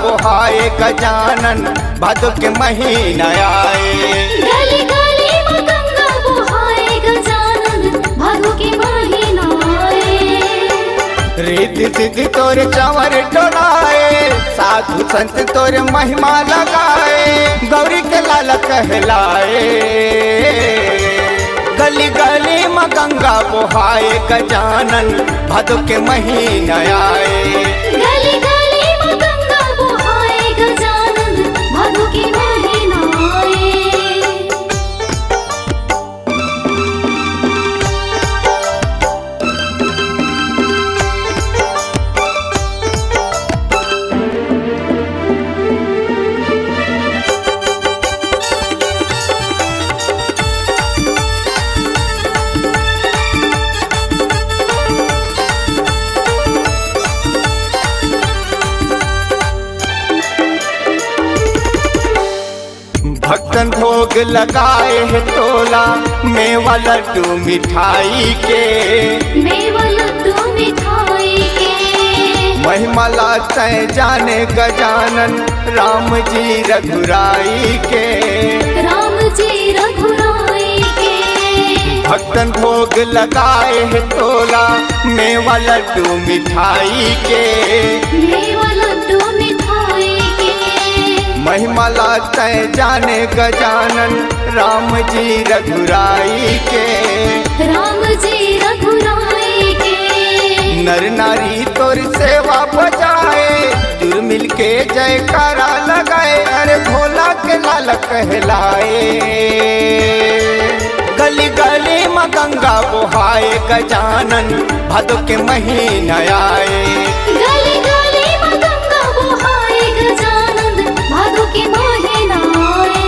बुहाए गजानन भादो के महीना आए। गली गली में गंगा बुहाए गजानन भादो के महीना आए। रिद्धि सिद्धि तोरे चंवर डोलाए, साधु संत तोरे महिमा लगाए, गौरी के लाल कहलाए। गली गली में गंगा बुहाए गजानन भादो के महीना आए। गली गली में गंगा बुहाए गजानन भादो के महीना आए। भक्तन भोग लगाए है तोला, मेवा लड्डू मिठाई के, मेवा लड्डू मिठाई के। महिमा लाते जाने गजानन राम जी रघुराई के, राम जी रघुराई के। भक्तन भोग लगाए है तोला, मेवा लड्डू मिठाई के, मेवा लड्डू मिठाई के। महिमा लाते जाने गजानन राम जी रघुराई के, राम जी रघुराई के। नर नारी तोर सेवा बजाए, जुर मिल के जयकारा लगाए, अरे भोला के लाल कहलाए। गली गली में गंगा बुहाए गजानन भादो के महीना आए। गली गली में गंगा बुहाए गजानन भादो के महीना आए।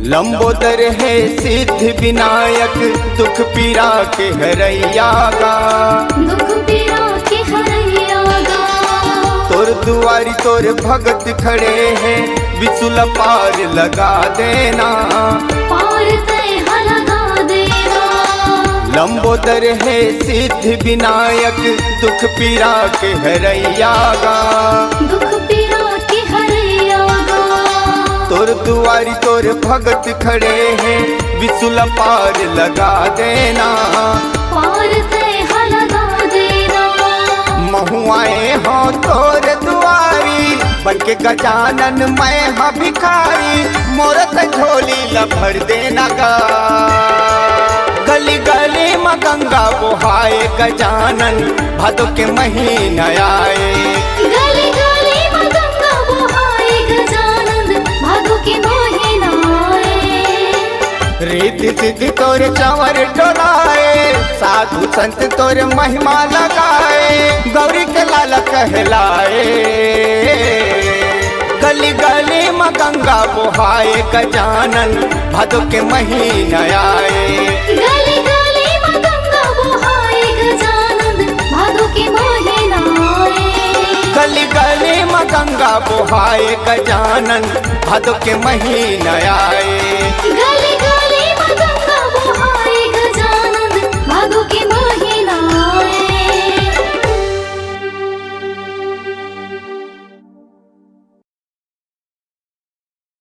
लंबोदर है सिद्धि विनायक, दुख पीरा के हरैया गा, दुख पीरा के हरैया गा। तोर दुआरी तोर भगत खड़े हैं, विसुल पार लगा देना, पार तय लगा देना। लंबोदर है सिद्धि विनायक, दुख पीरा के हरैया गा, दुख पीरा के हरैया गा। तोर दुआरी तोर भगत खड़े हैं, विसुल पार लगा देना, पार तय लगा देना। महुआए हो तोर दुआरी, बनके गजानन मैं हाँ भिखारी, मोरत झोली लभर देना गा। गली गली में गंगा बुहाए गजानन भादो के महीना आए। गली गली में गंगा बुहाए गजानन भादो के महीना आए। रिद्धि सिद्धि तोरे चंवर डोलाए, साधु संत तोरे महिमा लगाए, गौरी के लाल कहलाए। गली गली में गंगा बुहाए गजानन भादो के महीना आए। गली गली में गंगा बुहाए गजानन भादो के महीना आए। गली गली में गंगा बुहाए गजानन भादो के महीना आए।